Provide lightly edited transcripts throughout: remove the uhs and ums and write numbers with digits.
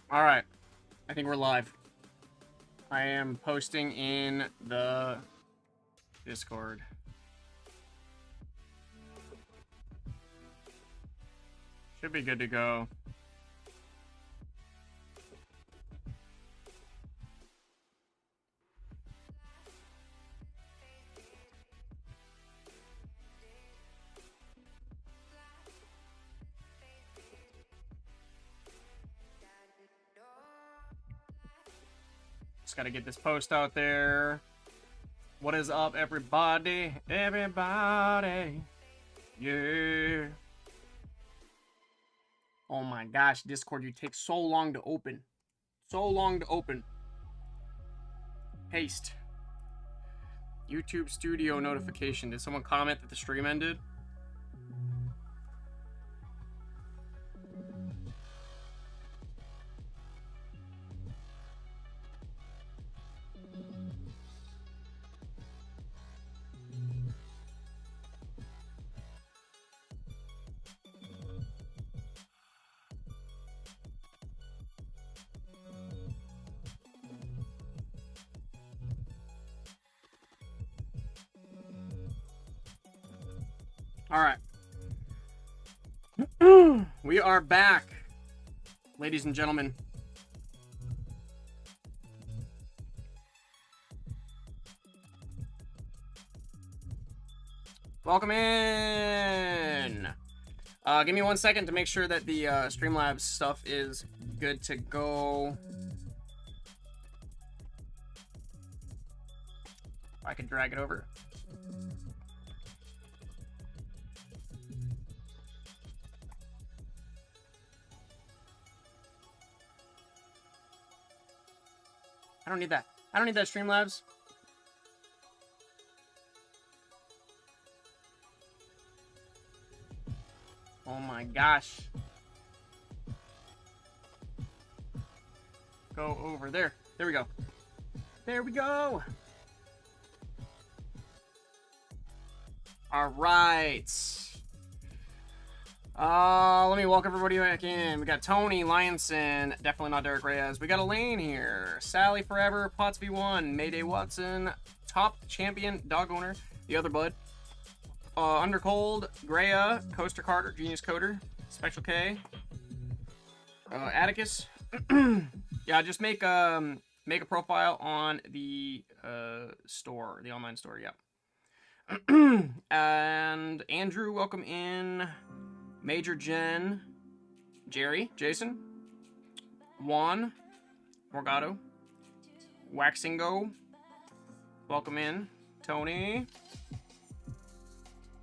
All right. I think we're live. I am posting in the Discord. Should be good to go. Just gotta get this post out there. What is up, everybody? Everybody. Yeah. Oh my gosh, Discord, you take so long to open. So long to open. Paste. YouTube Studio notification. Did someone comment that the stream ended? All right. We are back, ladies and gentlemen. Welcome in. Give me 1 second to make sure that the Streamlabs stuff is good to go. I could drag it over. I don't need that. I don't need that, Streamlabs. Oh my gosh. Go over there. There we go. There we go. All right. Let me welcome everybody back in. We got Tony Lionson, definitely not Derek Reyes. We got Elaine here, Sally Forever, Potts V1, Mayday Watson, Top Champion Dog Owner, the other bud, Undercold, Greya, Coaster Carter, Genius Coder, Special K, Atticus. Yeah, just make a profile on the store, the online store. Yeah. And Andrew, welcome in. Major Jen, Jerry, Jason, Juan, Morgado, Waxingo, welcome in, Tony,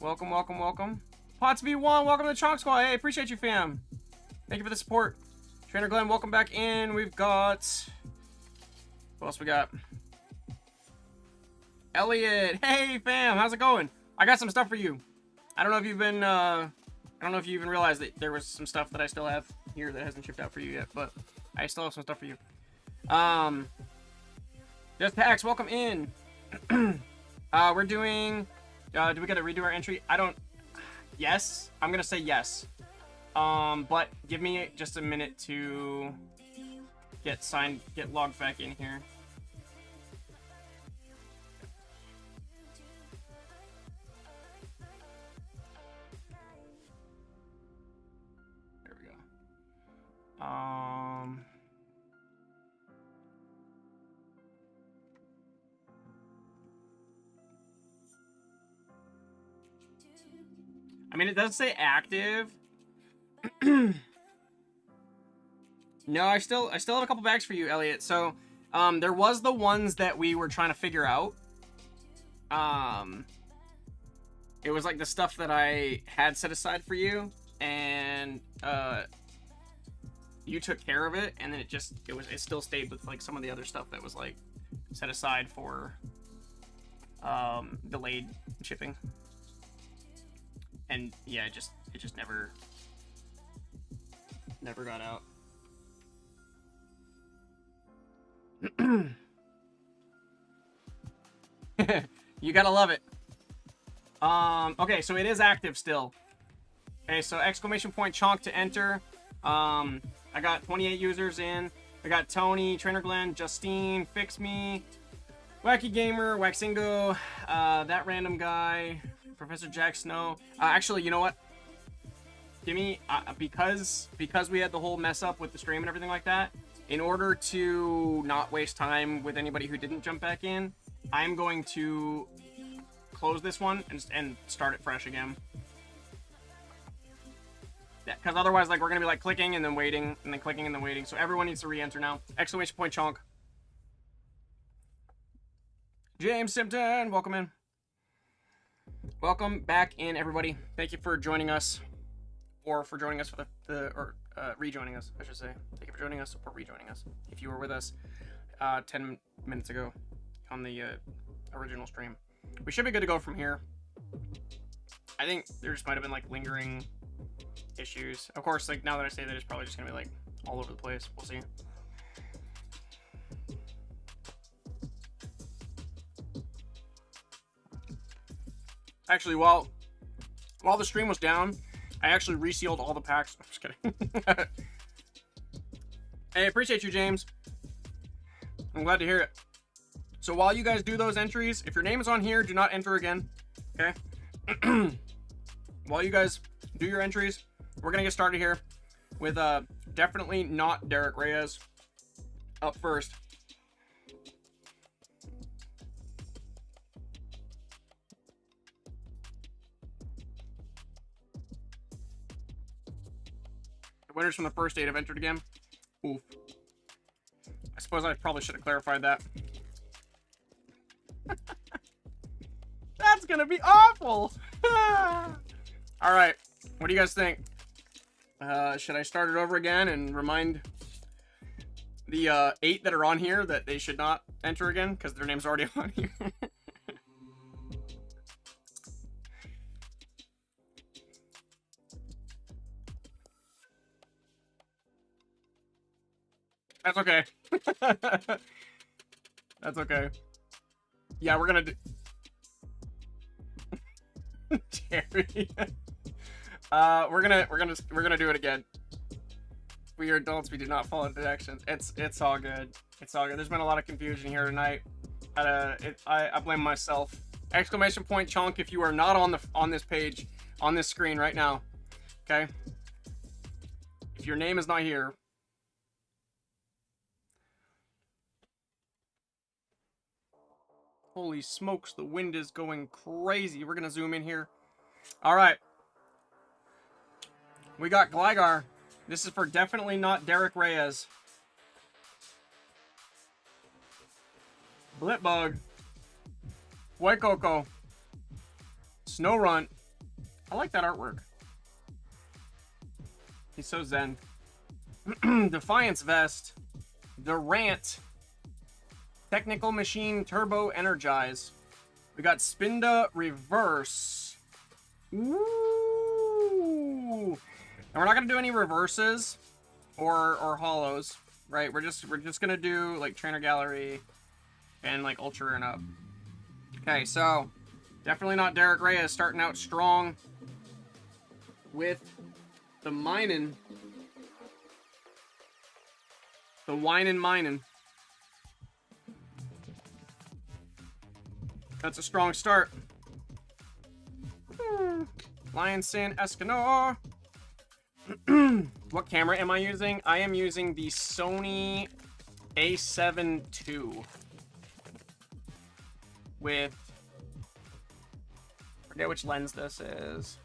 welcome, welcome, welcome, Potts V1, welcome to the Chonk Squad, hey, appreciate you, fam, thank you for the support, Trainer Glenn, welcome back in, we've got, what else we got, Elliot, hey, fam, how's it going, I got some stuff for you, I don't know if you've been, I don't know if you even realized that there was some stuff that I still have here that hasn't shipped out for you yet, but I still have some stuff for you. Just Pax, welcome in. We're doing, do we gotta redo our entry? I don't, yes, I'm gonna say yes. But give me just a minute to get logged back in here. I mean, it does say active. No, I still have a couple bags for you, Elliot. So, there was the ones that we were trying to figure out. It was like the stuff that I had set aside for you, and you took care of it, and then it still stayed with like some of the other stuff that was like set aside for delayed shipping. And yeah, it just never got out. You gotta love it. Okay, so it is active still. Okay, so exclamation point chonk to enter. I got 28 users in. I got Tony, Trainer Glenn, Justine, Fix Me, Wacky Gamer, Waxingo, that random guy, Professor Jack Snow. Actually, you know what? Give me, because we had the whole mess up with the stream and everything like that, in order to not waste time with anybody who didn't jump back in, I'm going to close this one and start it fresh again. Yeah, because otherwise, like, we're going to be, like, clicking and then waiting, and then clicking and then waiting. So everyone needs to re-enter now. Exclamation point chonk. James Simpson, welcome in. Welcome back in, everybody. Thank you for joining us. Or for joining us for rejoining us, I should say. Thank you for joining us or rejoining us. If you were with us 10 minutes ago on the original stream. We should be good to go from here. I think there just might have been, like, lingering issues. Of course, like, now that I say that, it's probably just gonna be, like, all over the place. We'll see. Actually, while the stream was down, I actually resealed all the packs. I'm just kidding. Hey, appreciate you, James. I'm glad to hear it. So while you guys do those entries, if your name is on here, do not enter again. Okay? While you guys do your entries, we're gonna get started here with definitely not Derek Reyes up first. The winners from the first 8 have entered again. Oof. I suppose I probably should have clarified that. That's gonna be awful. All right, what do you guys think? Should I start it over again and remind the 8 that are on here that they should not enter again because their name's already on here? That's okay. That's okay. Yeah, we're gonna do Jerry. We're gonna do it again. We are adults. We do not follow directions. It's all good. It's all good. There's been a lot of confusion here tonight. I blame myself. Exclamation point chonk if you are not on this page, on this screen right now. Okay. If your name is not here. Holy smokes, the wind is going crazy. We're gonna zoom in here. All right. We got Gligar. This is for definitely not Derek Reyes. Blipbug. Waikoko. Snowrunt. I like that artwork. He's so zen. Defiance Vest. Durant. Technical Machine Turbo Energize. We got Spinda Reverse. Ooh. And we're not gonna do any reverses or hollows, right? We're just gonna do like Trainer Gallery and like Ultra and up. Okay, so definitely not Derek Reyes starting out strong with the minin'. The whinin' minin'. That's a strong start. Lion Sin Escanor. What camera am I using? I am using the Sony A7 II with, forget which lens this is.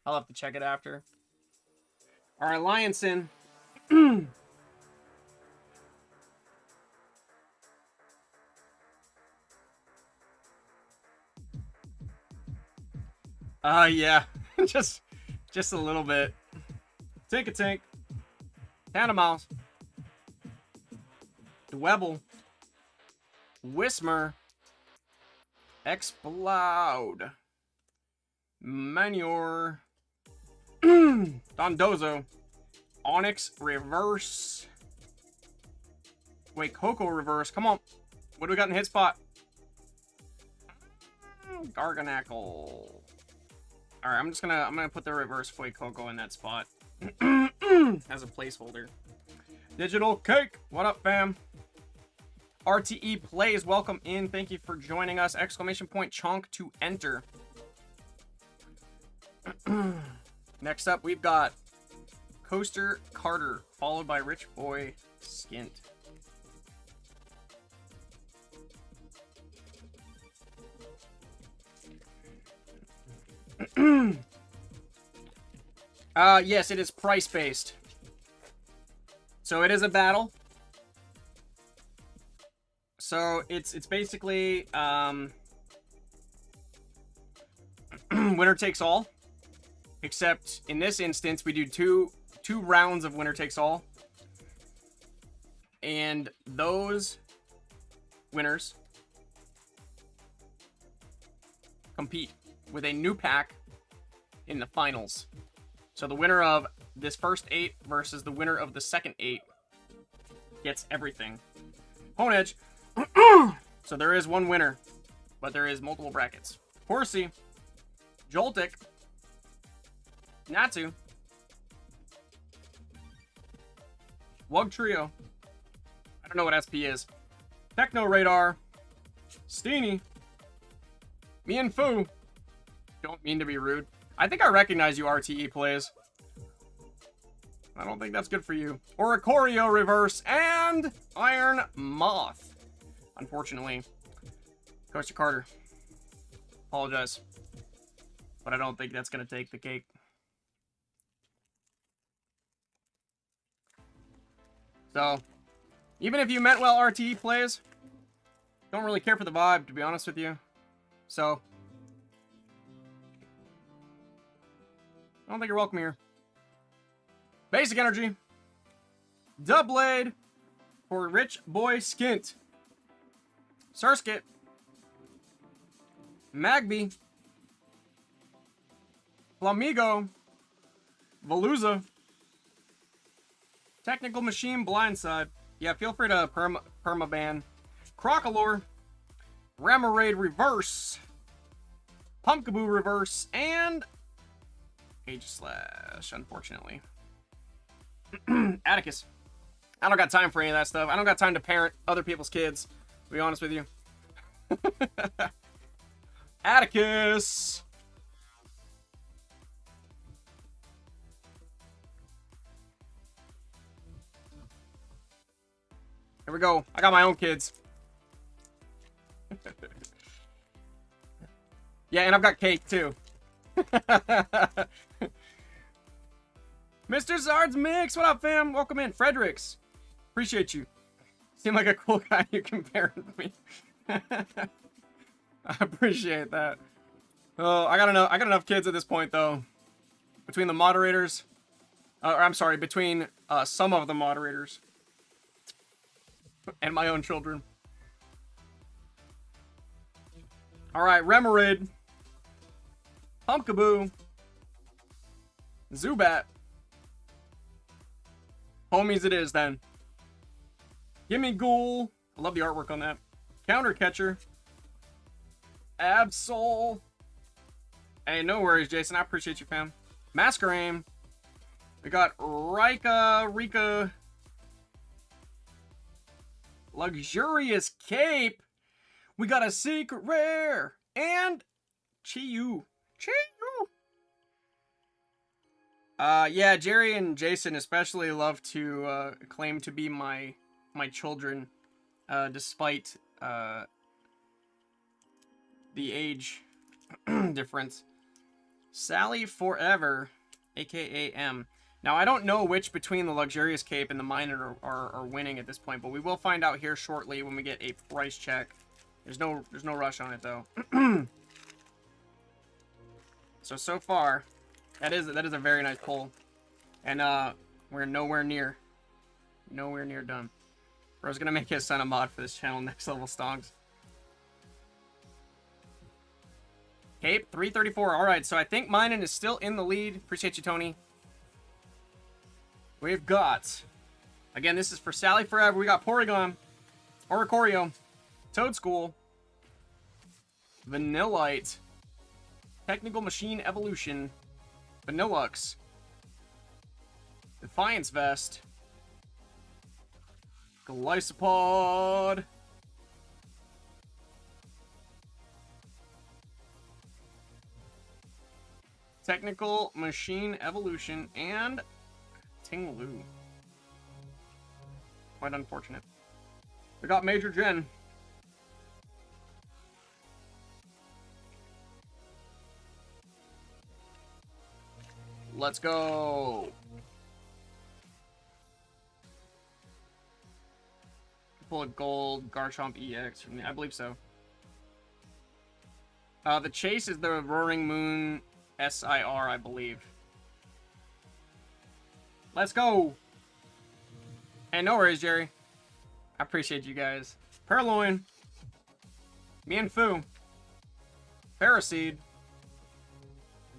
I'll have to check it after. All right, Lionson. Yeah, just a little bit. Tink-a-tink. Tanamouse. Dwebble. Whismer. Explode. Manure. Dondozo. Onyx Reverse. Wait, Coco reverse. Come on. What do we got in hit spot? Garganackle. All right, I'm gonna put the reverse Fuecoco in that spot as a placeholder. Digital Cake, what up, fam? RTE Plays, welcome in. Thank you for joining us. Exclamation point chonk to enter. Next up, we've got Coaster Carter, followed by Rich Boy Skint. Yes, it is price-based. So it is a battle. So it's basically winner takes all. Except in this instance, we do two rounds of winner takes all. And those winners compete with a new pack in the finals. So the winner of this first 8 versus the winner of the second 8 gets everything. Hone Edge. So there is one winner, but there is multiple brackets. Horsey, Joltik, Natsu, Wug Trio. I don't know what SP is. Techno Radar, Steenie, Mian Fu. Don't mean to be rude. I think I recognize you, RTE Plays. I don't think that's good for you. Oricorio reverse and Iron Moth. Unfortunately. Coaster Carter. Apologize. But I don't think that's going to take the cake. So, even if you meant well, RTE Plays, don't really care for the vibe, to be honest with you. So, I don't think you're welcome here. Basic Energy. Doublade for Rich Boy Skint. Surskit. Magby. Flamigo. Veluza. Technical Machine Blindside. Yeah, feel free to permaban. Crocalor. Ramarade Reverse. Pumpkaboo Reverse. And Aegislash, unfortunately. Atticus. I don't got time for any of that stuff. I don't got time to parent other people's kids, to be honest with you. Atticus. Here we go. I got my own kids. Yeah, and I've got cake too. Mr. Zard's Mix, what up, fam? Welcome in. Fredericks, appreciate you. Seem like a cool guy you can parent me. I appreciate that. Oh, I got enough kids at this point, though. Between the moderators, or I'm sorry, between some of the moderators and my own children. All right, Remoraid, Pumpkaboo, Zubat. Homies it is, then. Gimme Ghoul. I love the artwork on that. Counter Catcher. Absol. Hey, no worries, Jason. I appreciate you, fam. Masquerain. We got Rika. Luxurious Cape. We got a Secret Rare. And Chiyu. Yeah, Jerry and Jason especially love to claim to be my children, despite the age difference. Sally Forever, aka M. Now, I don't know which between the Luxurious Cape and the Minor are winning at this point, but we will find out here shortly when we get a price check. There's no rush on it, though. So far, that is a very nice pull. And we're nowhere near done. Bro's gonna make his son a mod for this channel, Next Level Stonks. Cape, 334. Alright, so I think Minen is still in the lead. Appreciate you, Tony. We've got, again, this is for Sally Forever. We got Porygon, Oricorio, Toadschool, Vanillite, Technical Machine Evolution, Vanillux, Defiance Vest, Glycopod, Technical Machine Evolution, and Tinglu. Quite unfortunate. We got Major Gen. Let's go. Pull a gold Garchomp EX from me. I believe so. The chase is the Roaring Moon SIR, I believe. Let's go. And no worries, Jerry. I appreciate you guys. Purloin, Mienfoo, Paraseed,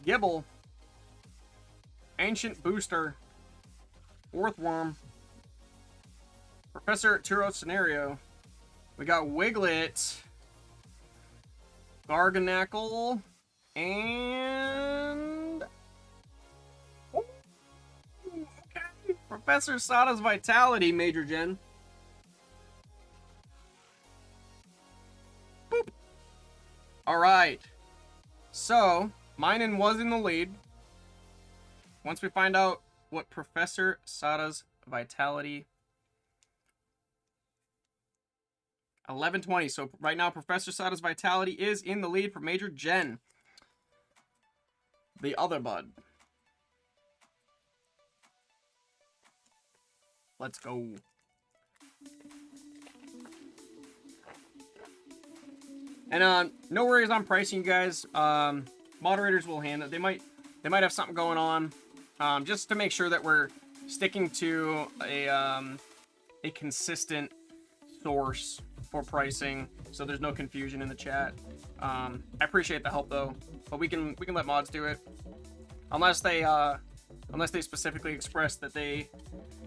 Gibble, Ancient Booster, Earthworm, Professor Turo Scenario. We got Wiglet, Garganackle, and ooh, okay, Professor Sada's Vitality, Major Gen. Boop. All right. So, Minen was in the lead. Once we find out what Professor Sada's Vitality 1120. So right now, Professor Sada's Vitality is in the lead for Major Gen. The other bud. Let's go. And no worries on pricing, you guys. Moderators will handle it. They might have something going on. Just to make sure that we're sticking to a consistent source for pricing, so there's no confusion in the chat. I appreciate the help though, but we can let mods do it, unless they specifically express that they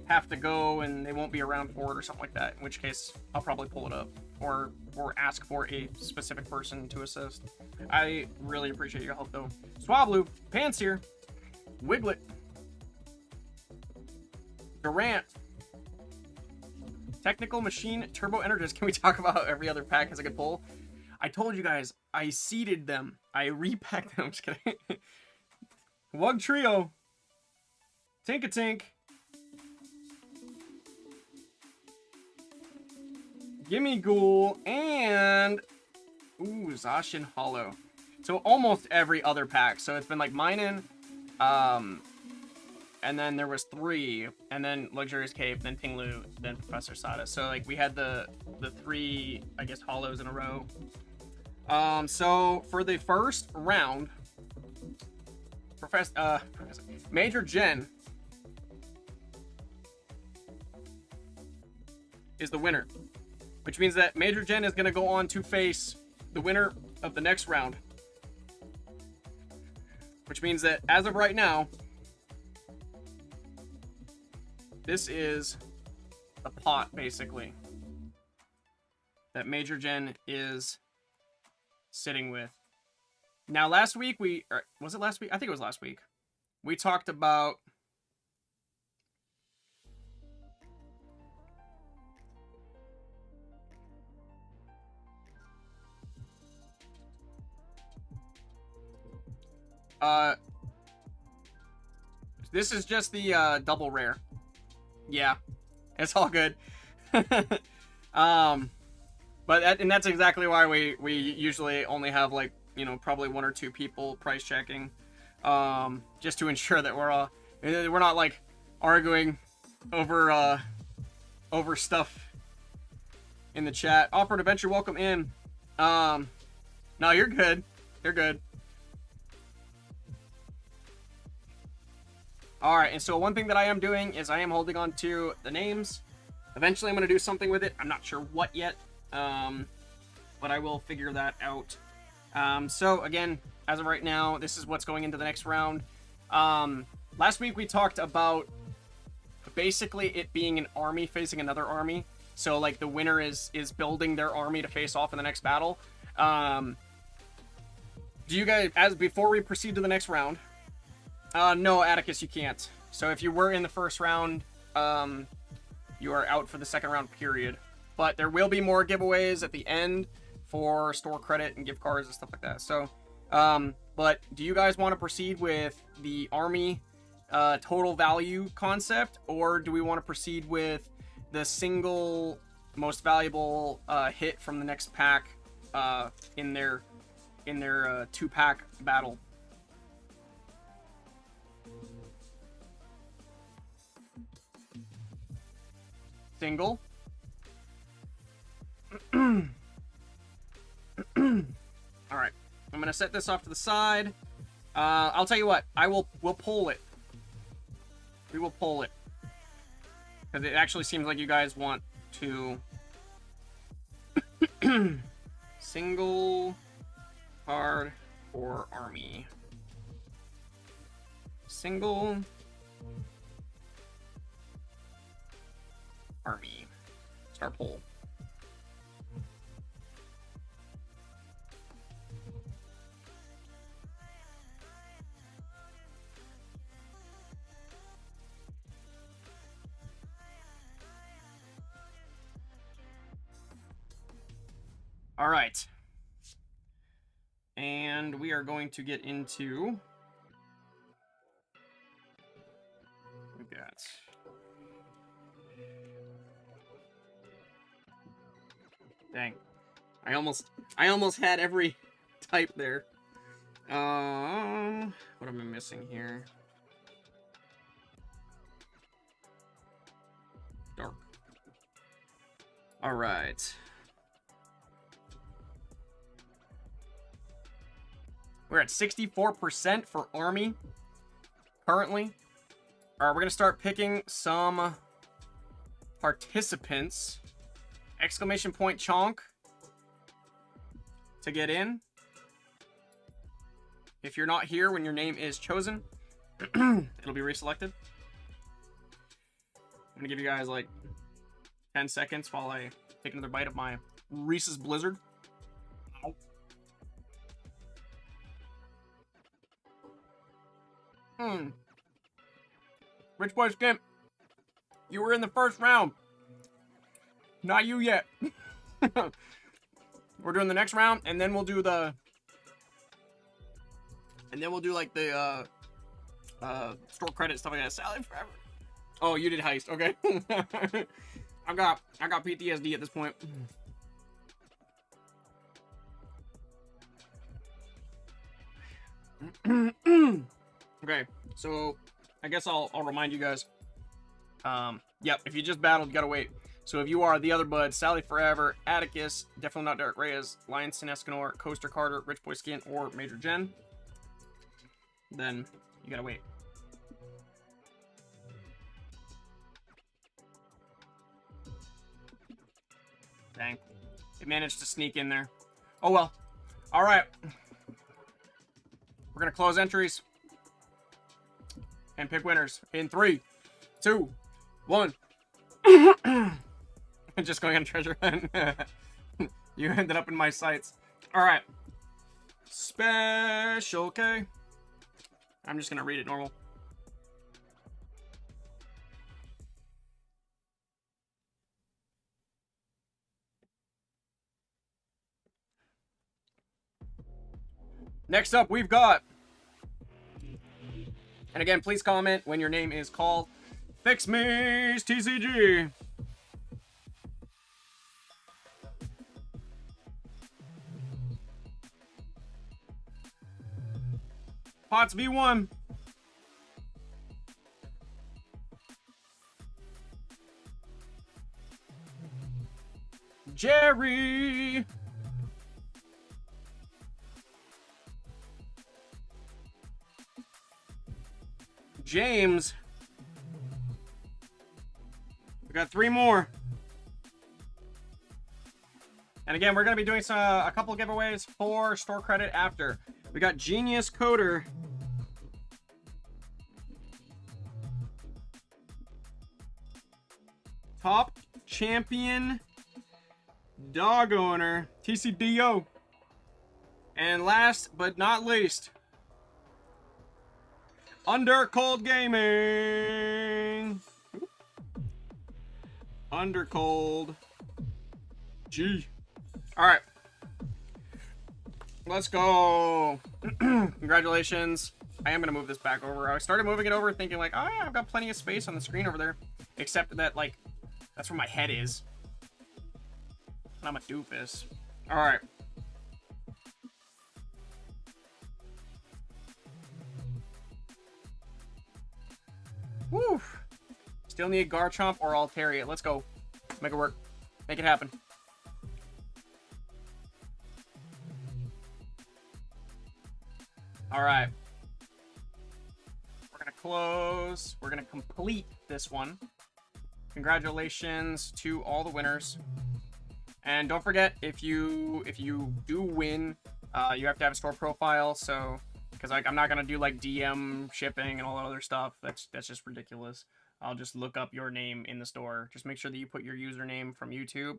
have to go and they won't be around for it or something like that. In which case, I'll probably pull it up or ask for a specific person to assist. I really appreciate your help though. Swablu, Pansear, Wiglet, Durant, Technical Machine, Turbo Energist. Can we talk about how every other pack has a good pull? I told you guys, I seeded them. I repacked them. I'm just kidding. Wug Trio, Tinkatink, Gimme Ghoul, and ooh, Zacian Hollow. So almost every other pack. So it's been like Minen, and then there was 3, and then Luxurious Cape, then Tinglu, then Professor Sada. So like we had the 3, I guess, hollows in a row. So for the first round, Major Gen is the winner, which means that Major Gen is going to go on to face the winner of the next round, which means that as of right now, this is the pot, basically, that Major Gen is sitting with. Now, last week, was it last week? I think it was last week. We talked about this is just the double rare. Yeah, it's all good. But that's exactly why we usually only have, like, you know, probably 1 or 2 people price checking, just to ensure that we're not like arguing over stuff in the chat. Offered Adventure, welcome in. No, you're good. You're good. Alright, and so one thing that I am doing is I am holding on to the names. Eventually I'm going to do something with it. I'm not sure what yet, but I will figure that out. So again, as of right now, this is what's going into the next round. Last week we talked about basically it being an army facing another army. So like the winner is building their army to face off in the next battle. Do you guys, as before we proceed to the next round? No, Atticus, you can't. So if you were in the first round, you are out for the second round period. But there will be more giveaways at the end for store credit and gift cards and stuff like that. So, but do you guys want to proceed with the army total value concept, or do we want to proceed with the single most valuable hit from the next pack in their 2-pack battle? Single. All right, I'm gonna set this off to the side. I'll tell you what, we'll pull it. We will pull it because it actually seems like you guys want to single card for army. Single army. Start poll. All right. And we are going to get into... We've got... Dang. I almost had every type there. What am I missing here? Dark. All right. We're at 64% for army currently. All right, we're gonna start picking some participants. Exclamation point Chonk to get in. If you're not here when your name is chosen, it'll be reselected. I'm gonna give you guys like 10 seconds while I take another bite of my Reese's Blizzard. Rich Boy Skimp, you were in the first round. Not you yet. We're doing the next round, and then we'll do the... And then we'll do like the store credit stuff like that. Sally forever. Oh, you did heist. Okay. I got PTSD at this point. Okay, so I guess I'll remind you guys. Yep, if you just battled, you gotta wait. So if you are the other bud, Sally Forever, Atticus, definitely not Derek Reyes, Lionson Escanor, Coaster Carter, Rich Boy Skin, or Major Jen, then you gotta wait. Dang, it managed to sneak in there. Oh well. All right, we're gonna close entries and pick winners in 3, 2, 1. Just going on treasure hunt. You ended up in my sights. All right. Special K. I'm just gonna read it normal. Next up, we've got, and again, please comment when your name is called, Fix Me's TCG. Pots V1. Jerry. James. We got 3 more. And again, we're going to be doing a couple giveaways for store credit after. We got Genius Coder. Top champion dog owner, TCDO. And last but not least, Undercold Gaming. Undercold G. Alright. Let's go. Congratulations. I am going to move this back over. I started moving it over thinking like, oh, yeah, I've got plenty of space on the screen over there. Except that, like, that's where my head is. And I'm a doofus. Alright. Woo! Still need Garchomp or Altaria. Let's go. Make it work. Make it happen. Alright. We're gonna close. We're gonna complete this one. Congratulations to all the winners. And don't forget, if you do win, you have to have a store profile, so... Because like, I'm not going to do like DM shipping and all that other stuff. That's just ridiculous. I'll just look up your name in the store. Just make sure that you put your username from YouTube.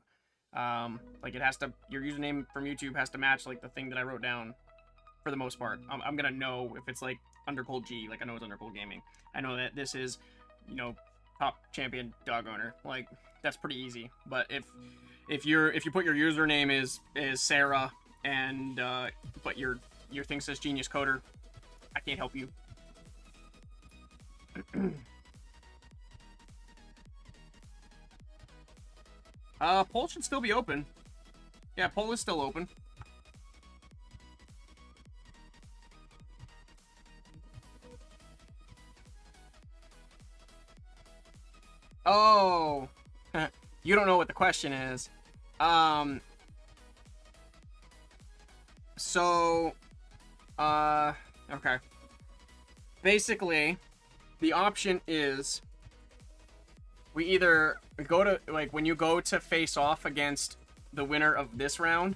Like it has to, your username from YouTube has to match like the thing that I wrote down for the most part. I'm going to know if it's like Undercold G, like I know it's Undercold Gaming. I know that this is, you know, top champion dog owner. Like that's pretty easy. But if you put your username is Sarah and but your thing says Genius Coder, I can't help you. Poll should still be open. Yeah, poll is still open. Oh, you don't know what the question is. Okay. Basically, the option is we either go to, like, when you go to face off against the winner of this round,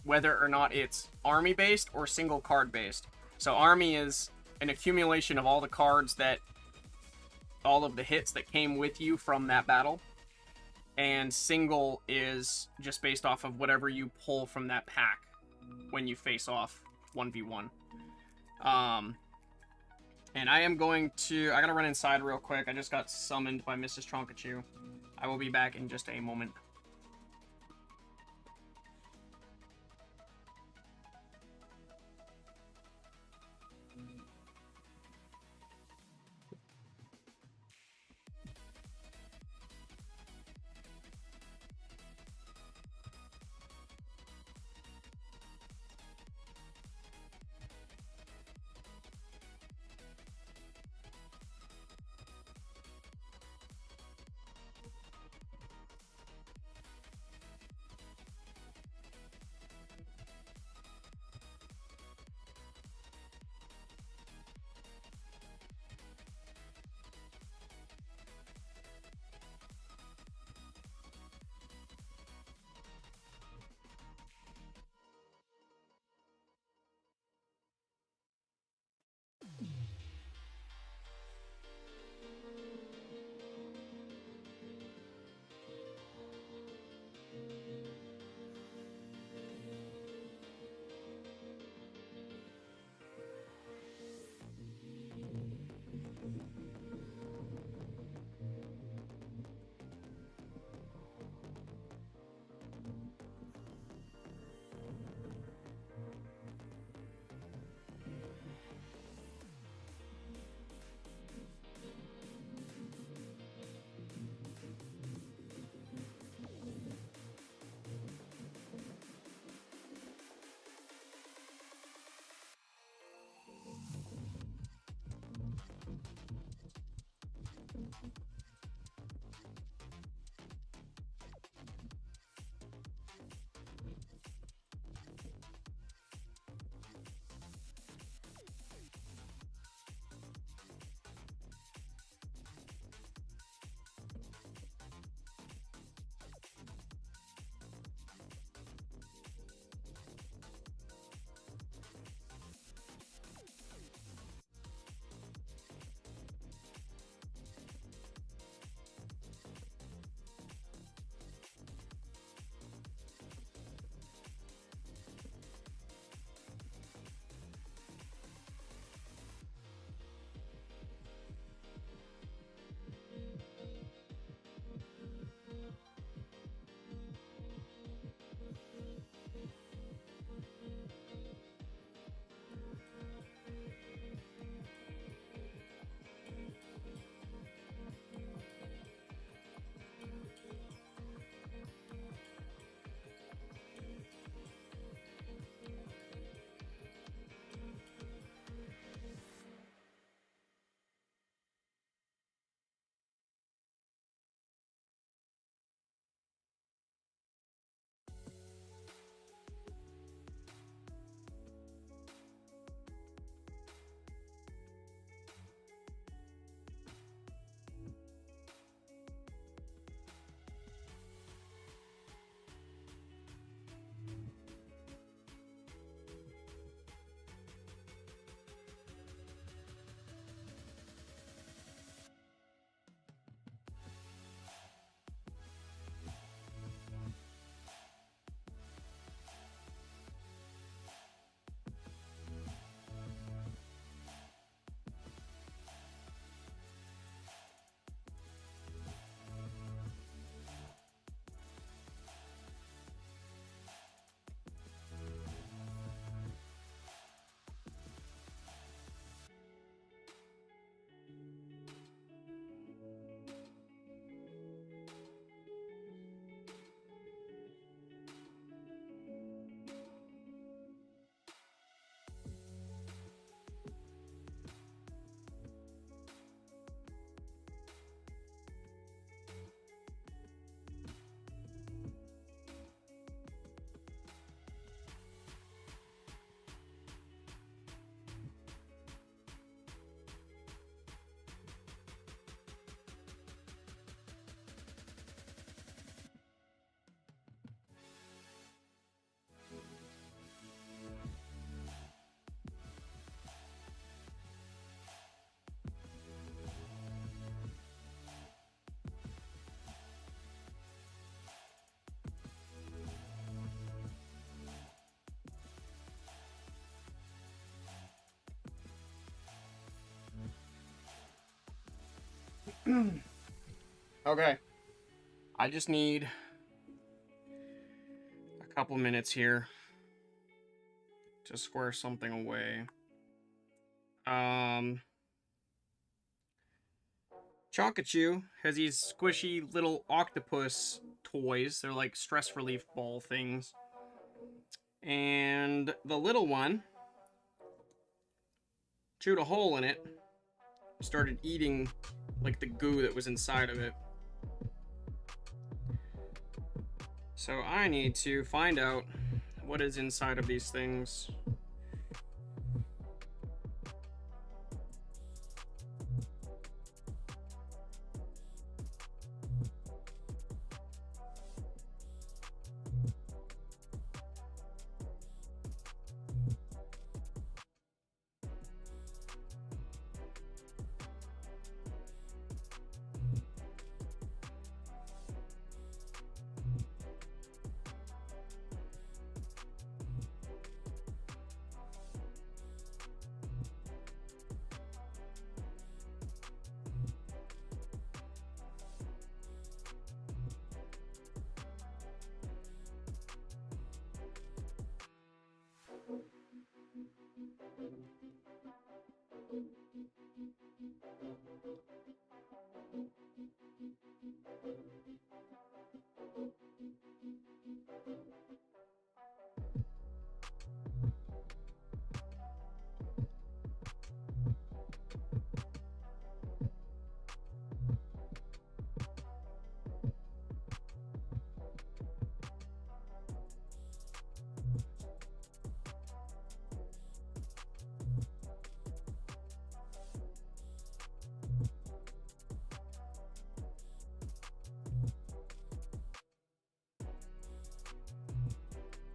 whether or not it's army-based or single card-based. So army is an accumulation of all the cards that, all of the hits that came with you from that battle. And single is just based off of whatever you pull from that pack when you face off 1v1. And I am going to... I gotta run inside real quick. I just got summoned by MrChonkachu. I will be back in just a moment. Okay. I just need a couple minutes here to square something away. Chonkachu has these squishy little octopus toys. They're like stress relief ball things. And the little one chewed a hole in it, started eating like the goo that was inside of it. So I need to find out what is inside of these things.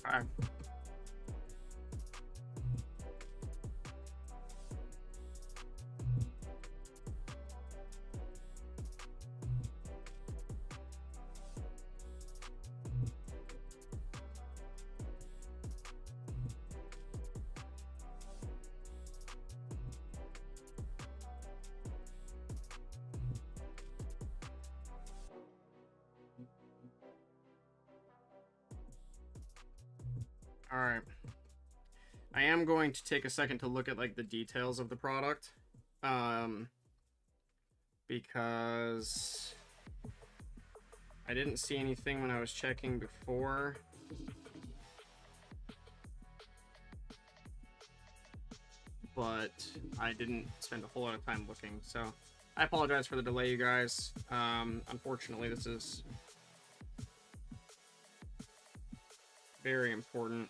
Alright. Alright. I am going to take a second to look at like the details of the product. Because I didn't see anything when I was checking before. But I didn't spend a whole lot of time looking, so I apologize for the delay, you guys. Unfortunately, this is very important.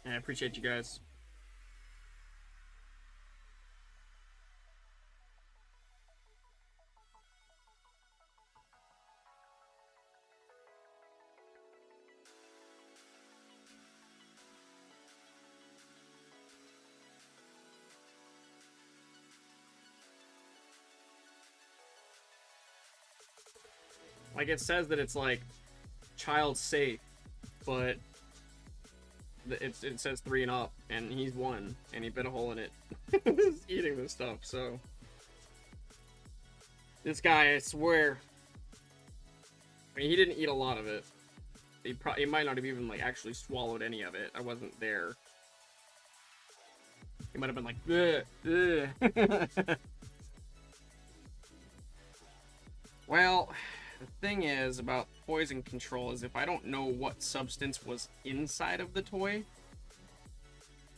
I appreciate you guys. Like, it says that it's like child safe, but it says 3 and up, and he's 1, and he bit a hole in it. He's eating this stuff, so this guy, I swear, I mean, he didn't eat a lot of it. He might not have even like actually swallowed any of it. I wasn't there. He might have been like, ugh, ugh. Well, the thing is about poison control is if I don't know what substance was inside of the toy,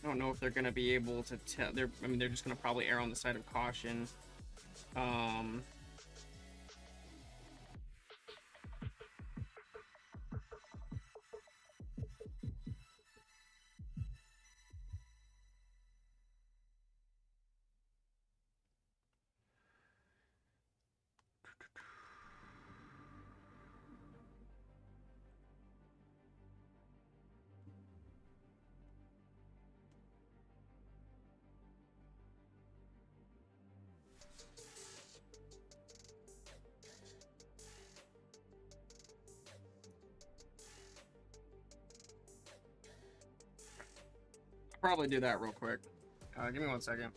I don't know if they're gonna be able to tell. I mean, they're just gonna probably err on the side of caution. probably do that real quick. Give me 1 second.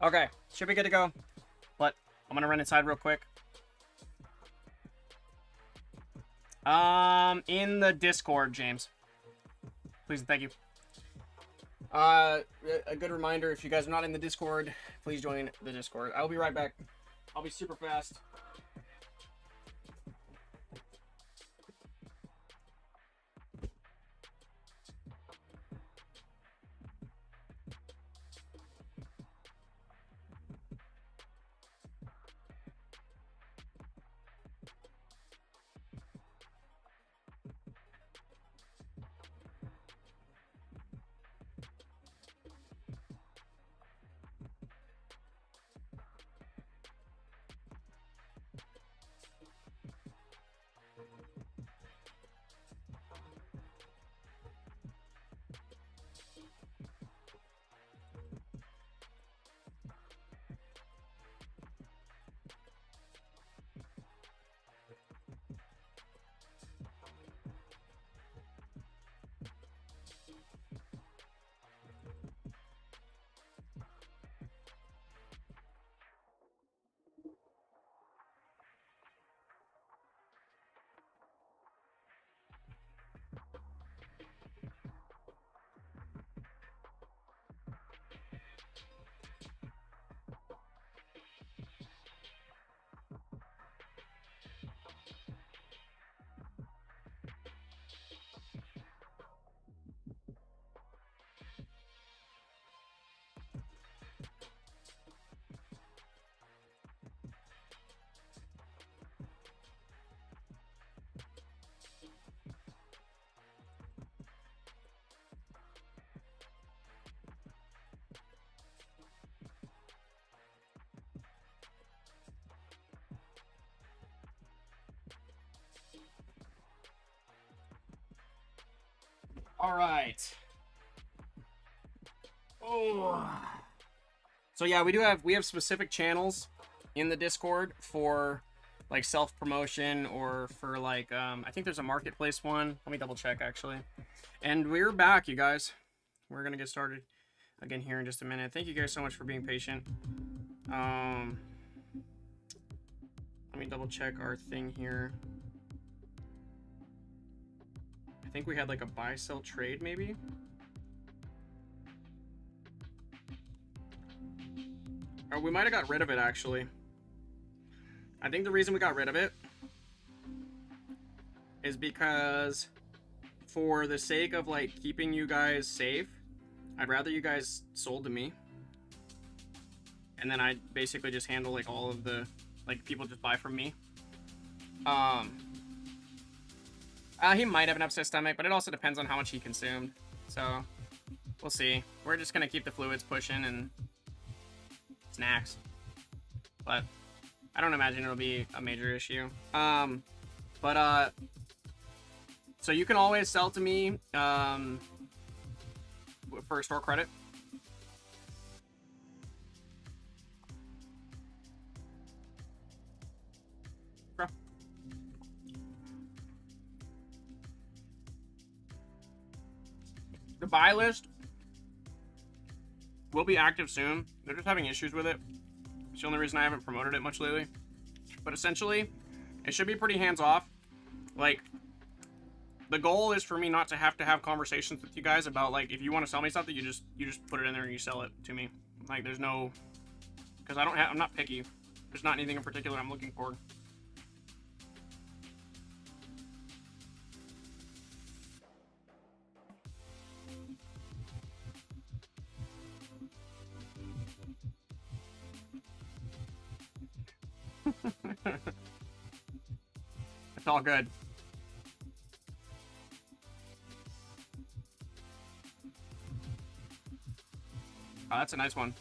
Okay, should be good to go. But I'm gonna run inside real quick. In the Discord, James. Please and thank you. A good reminder, if you guys are not in the Discord, please join the Discord. I'll be right back. I'll be super fast. All right. Oh. So yeah, we have specific channels in the Discord for like self-promotion or for like I think there's a marketplace one. Let me double check actually. And we're back, you guys. We're gonna get started again here in just a minute. Thank you guys so much for being patient. Let me double check our thing here. I think we had like a buy sell trade maybe. Or we might have got rid of it actually. I think the reason we got rid of it is because for the sake of like keeping you guys safe, I'd rather you guys sold to me. And then I basically just handle like all of the, like people just buy from me. He might have an upset stomach, but it also depends on how much he consumed. So we'll see. We're just gonna keep the fluids pushing and snacks. But I don't imagine it'll be a major issue. So you can always sell to me for store credit. The buy list will be active soon. They're just having issues with it. It's the only reason I haven't promoted it much lately. But essentially, it should be pretty hands-off. Like, the goal is for me not to have conversations with you guys about, like, if you want to sell me something, you just put it in there and you sell it to me. Like, there's no... Because I'm not picky. There's not anything in particular I'm looking for. It's all good. Oh, that's a nice one.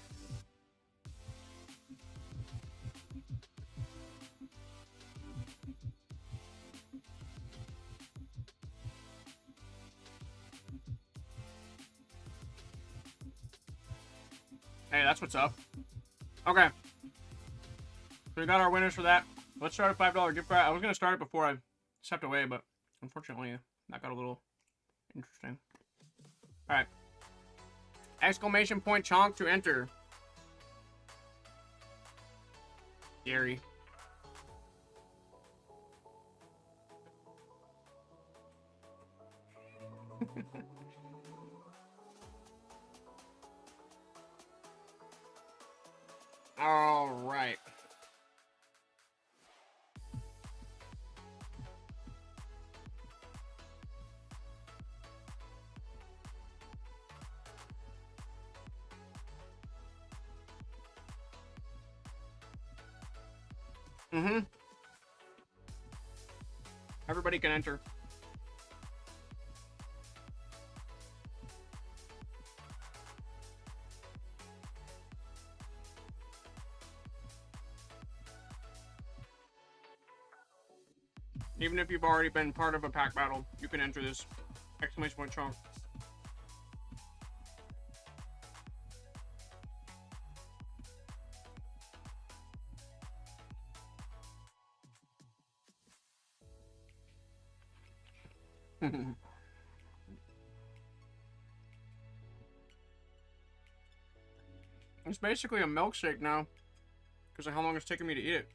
Hey, that's what's up. Okay. So we got our winners for that. Let's start a $5 gift card. I was going to start it before I stepped away, but unfortunately, that got a little interesting. Alright. Exclamation point chonk to enter. Gary. All right. Everybody can enter. Even if you've already been part of a pack battle, you can enter this. Exclamation point chonk. It's basically a milkshake now because of how long it's taken me to eat it.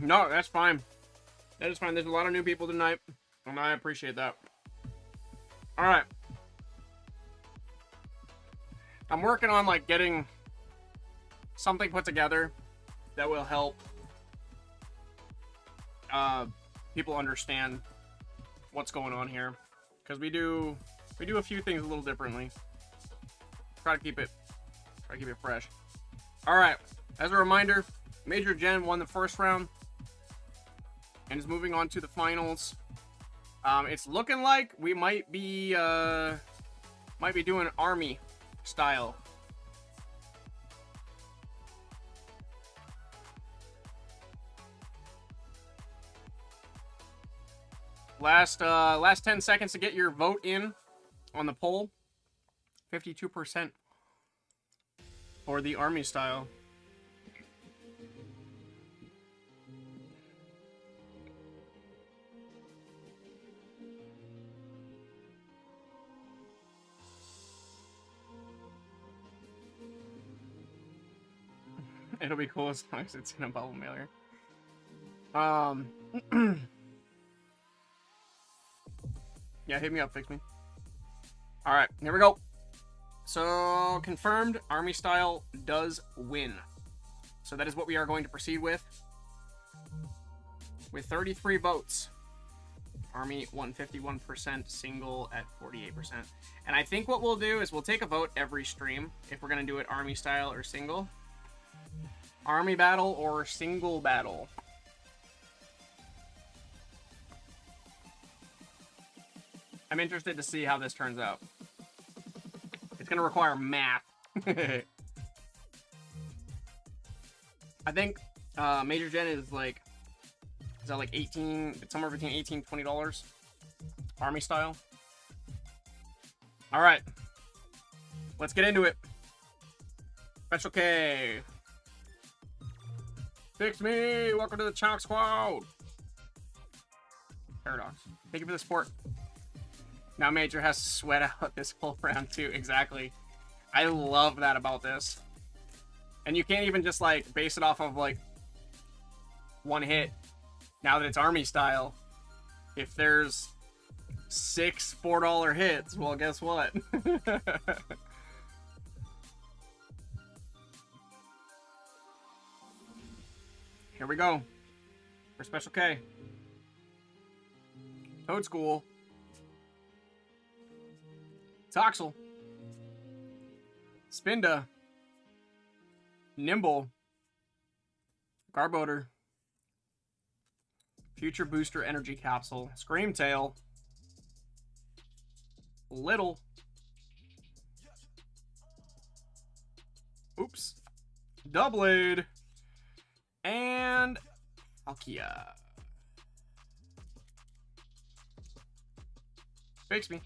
No, that's fine. That is fine. There's a lot of new people tonight, and I appreciate that. All right. I'm working on, like, getting something put together that will help people understand what's going on here. Because we do a few things a little differently. Try to keep it fresh. All right. As a reminder, Major Gen won the first round and is moving on to the finals. It's looking like we might be Might be doing army style. Last 10 seconds to get your vote in on the poll. 52% for the army style. It'll be cool as long as it's in a bubble mailer. Yeah, hit me up, fix me. Alright, here we go. So, confirmed, army style does win. So that is what we are going to proceed with. With 33 votes. Army won 51%, single at 48%. And I think what we'll do is we'll take a vote every stream if we're going to do it army style or single. Army battle or single battle. I'm interested to see how this turns out. It's gonna require math. I think Major Gen is like, is that like 18, it's somewhere between $18 $20 army style. All right, let's get into it. Special K, fix me. Welcome to the Chonk Squad. Paradox, thank you for the support. Now Major has to sweat out this whole round too. Exactly. I love that about this. And you can't even just like base it off of like one hit. Now that it's army style. If there's 6 $4 hits, well, guess what? Here we go. For Special K. Toad School. Toxel, Spinda, Nimble, Garbodor, Future Booster Energy Capsule, Screamtail, Little, oops, Doublade, and Palkia. Fix me.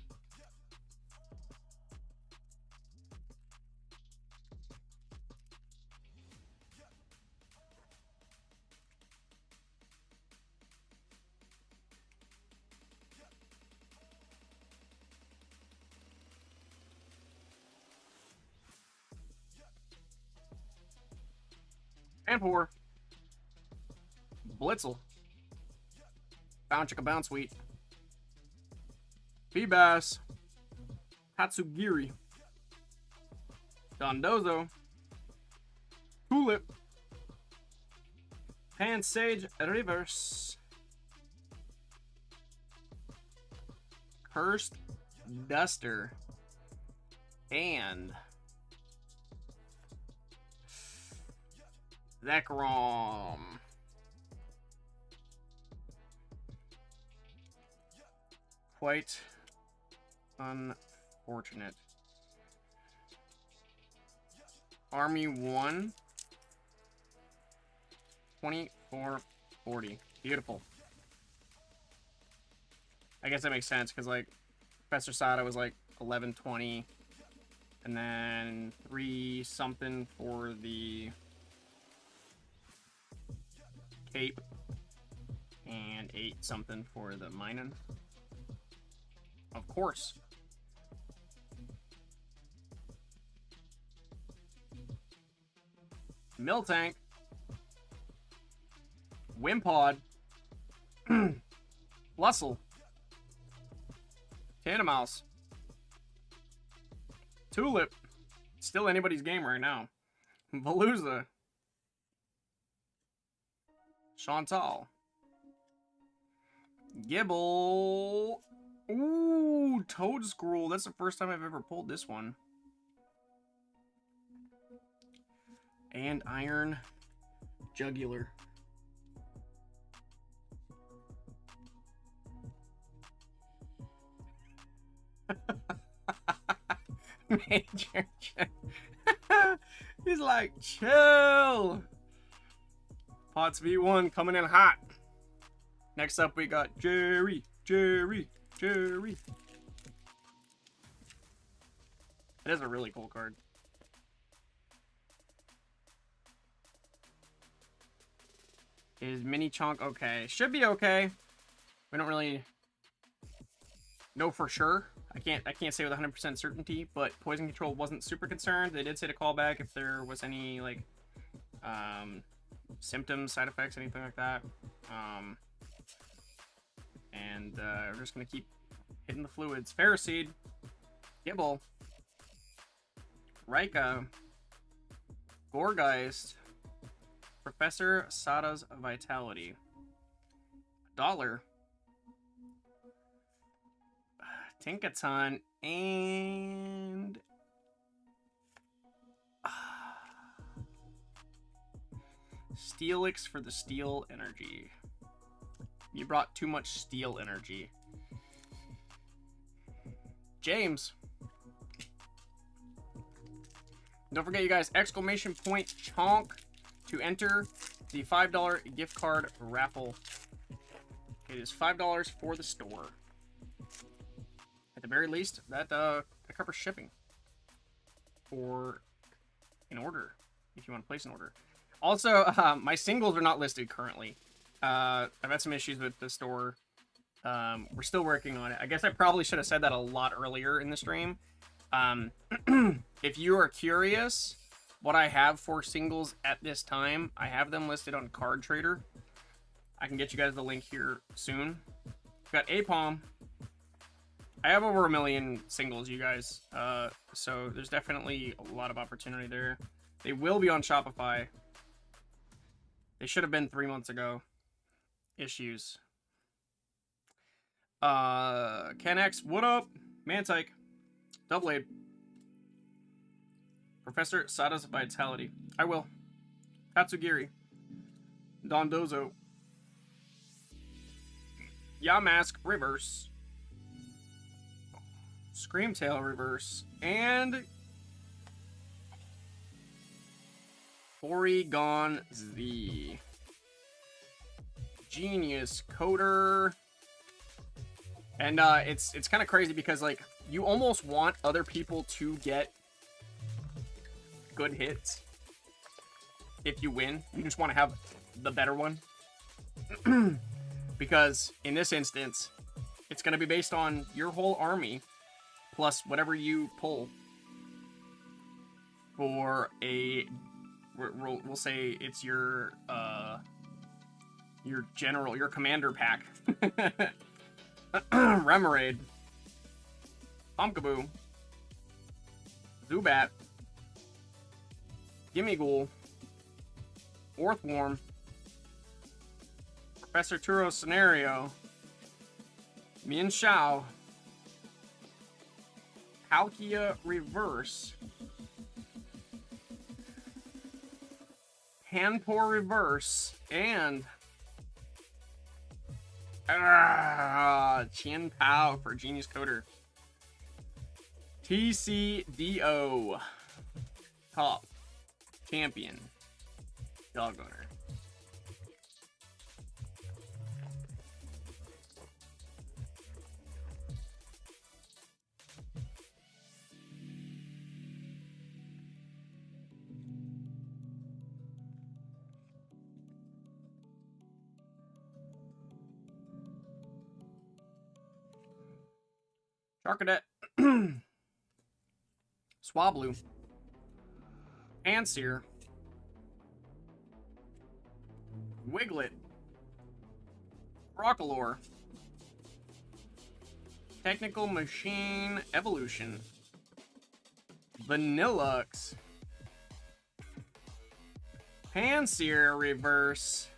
And pour. Blitzel. Bounce Chicka Bounce Sweet. Feebas. Hatsugiri. Dondozo. Tulip. Pansage Reverse. Cursed Duster. And Zekrom. Quite unfortunate. Army 1. 2440. Beautiful. I guess that makes sense because like Professor Sada was like 1120. And then 3 something for the Cape. And 8 something for the Minun. Of course. Miltank. Wimpod. Blustle. Tandemaus. Tulip. Still anybody's game right now. Veluza. Chantal. Gibble. Ooh, Toad Scroll. That's the first time I've ever pulled this one. And Iron Jugular. Major. He's like, chill. Pots V1 coming in hot. Next up, we got Jerry. It is a really cool card. Is Mini Chonk okay? Should be okay. We don't really know for sure. I can't say with 100% certainty, but Poison Control wasn't super concerned. They did say to call back if there was any like symptoms, side effects, anything like that. We're just gonna keep hitting the fluids. Ferroseed, Gibble, Rika, Gorgeist, Professor Sada's Vitality, $1, Tinkaton, and Steelix for the Steel Energy. You brought too much Steel Energy. James. Don't forget, you guys, exclamation point chonk to enter the $5 gift card raffle. It is $5 for the store. At the very least, that covers shipping for an order, if you want to place an order. Also, my singles are not listed currently. I've had some issues with the store. We're still working on it. I guess I probably should have said that a lot earlier in the stream. If you are curious what I have for singles at this time, I have them listed on Card Trader. I can get you guys the link here soon. Got Apom. I have over 1 million singles, you guys. So there's definitely a lot of opportunity there. They will be on Shopify. They should have been 3 months ago. Issues. Ken X, what up? Mantike. Doublade. Professor Sada's Vitality. I will. Tatsugiri. Dondozo. Yamask Reverse. Screamtail Reverse. And Porygon Z. Genius Coder. And it's kind of crazy because like you almost want other people to get good hits. If you win, you just want to have the better one. Because in this instance, it's going to be based on your whole army plus whatever you pull for a, we'll say it's your general, your commander pack. Remoraid, Pumpkaboo, Zubat, Gimmighoul, Orthworm, Professor Turo Scenario, Mienshao, Palkia Reverse, Panpour Reverse, and Chien Pao for Genius Coder. TCDO. Top Champion Dog Owner. Charcadet. Swablu. Anseer. Wiglet. Rockalore. Technical Machine Evolution. Vanillux. Panseer Reverse.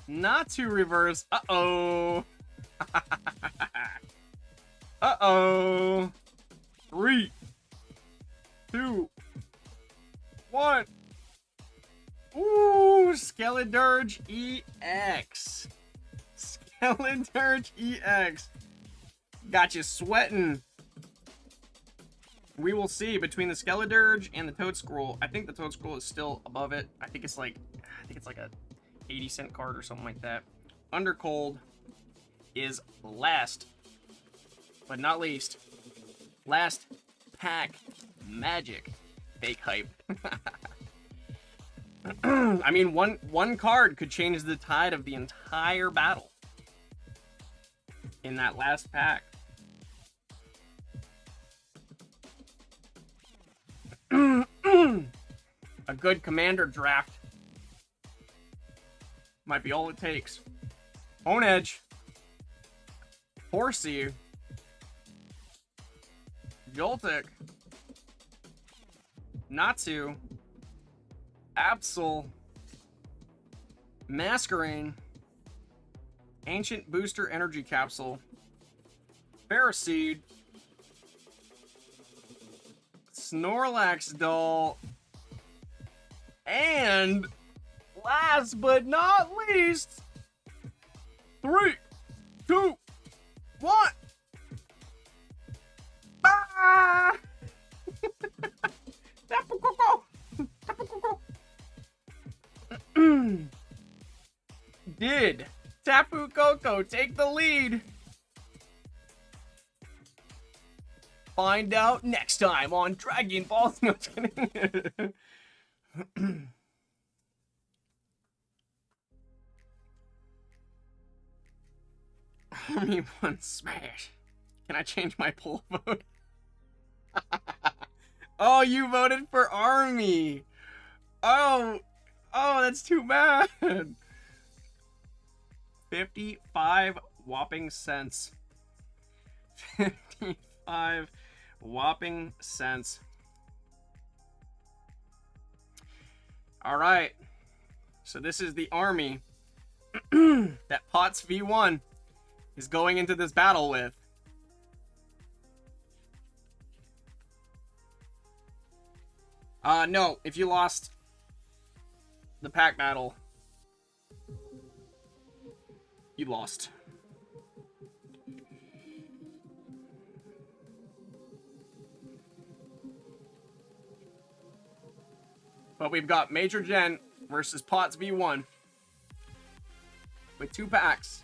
Natu Reverse. Uh-oh. Uh-oh. 3, 2, 1. Ooh, Skeledirge EX. Skeledirge EX. Got you sweating. We will see between the Skeledirge and the Toad Scroll. I think the Toad Scroll is still above it. I think it's like a 80-cent card or something like that. Undercold is last, but not least. Last pack magic. Fake hype. I mean, one card could change the tide of the entire battle in that last pack. A good commander draft might be all it takes. Hone Edge, Horsey, Joltik, Natsu, Absol, Masquerain, Ancient Booster Energy Capsule, Ferroseed, Snorlax Doll, and last but not least, 3, 2, 1. Ah! Tapu Koko! Tapu Koko! Did Tapu Koko take the lead? Find out next time on Dragon Ball. No, just kidding. Army 1 smash. Can I change my poll vote? Oh, you voted for Army. Oh, that's too bad. 55 whopping cents. 55 whopping cents. All right. So this is the army that Pots V1 is going into this battle with. No, if you lost the pack battle, you lost. But we've got Major Gen versus Pots V1 with 2 packs.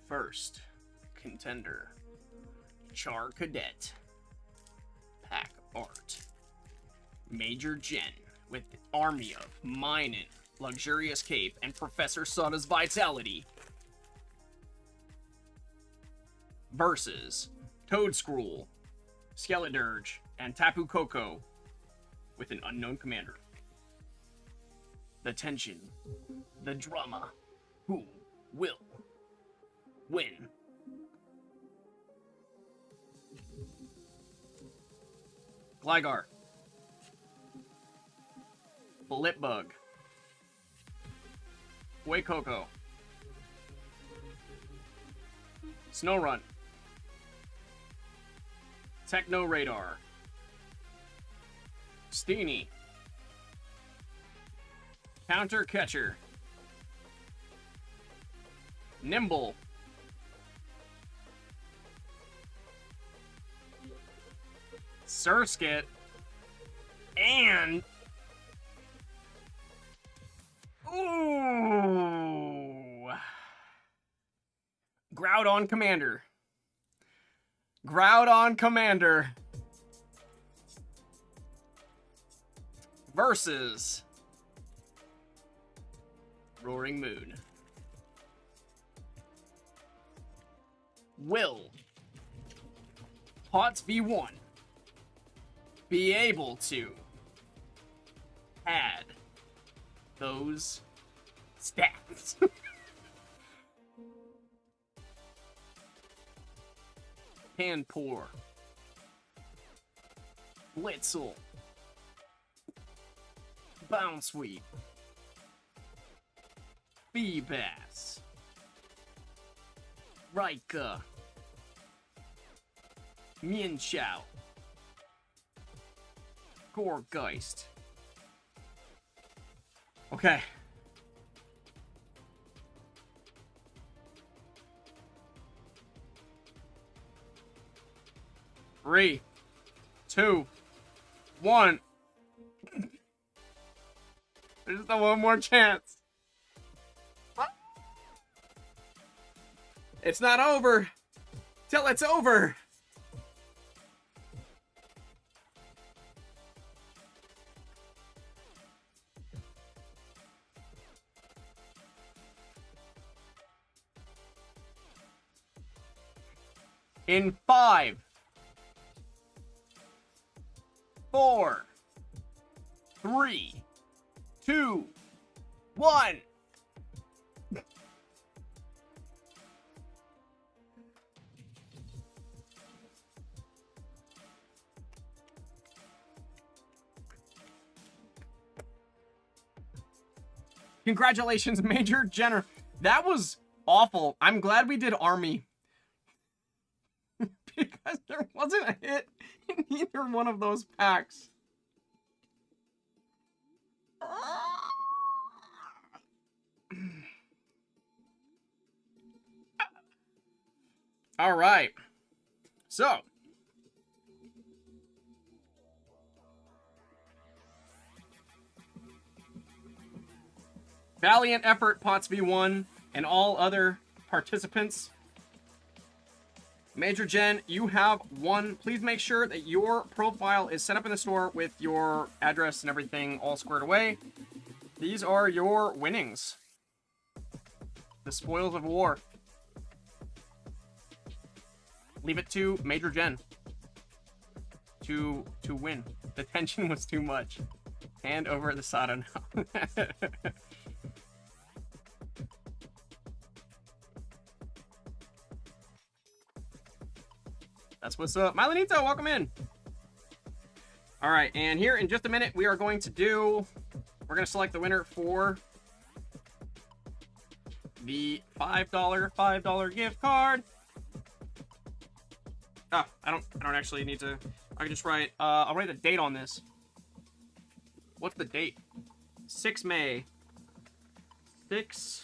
First contender, Char Cadet. Pack art. Major Gen with Army of Minun, Luxurious Cape, and Professor Sada's Vitality. Versus Toad Scroll, Skeledirge, and Tapu Koko with an unknown commander. The tension, the drama, who will win? Gligar, Blipbug, Coco, Snorunt, Techno Radar, Steenie, Counter Catcher, Nimble, Surskit, and Groudon Commander. Groudon Commander versus Roaring Moon. Will Pots V1 be able to add those stats? Hand pour. Blitzel. Bounce sweep. Feebas. Rika. Mienshao. Goregeist. Okay. Three, two, one. There's still one more chance. It's not over till it's over. In 5, 4, 3, 2, 1. Congratulations, Major Jenner. That was awful. I'm glad we did Army. Because there wasn't a hit in either one of those packs. All right. So. Valiant effort, Pots V1, and all other participants. Major Jen, you have won. Please make sure that your profile is set up in the store with your address and everything all squared away. These are your winnings. The spoils of war. Leave it to Major Jen to win. The tension was too much. Hand over the Sada now. That's what's up. Milanito, welcome in. All right, and here in just a minute, we are going to do... We're going to select the winner for the $5 gift card. Ah, I don't actually need to... I can just write... I'll write the date on this. What's the date? 6 May. 6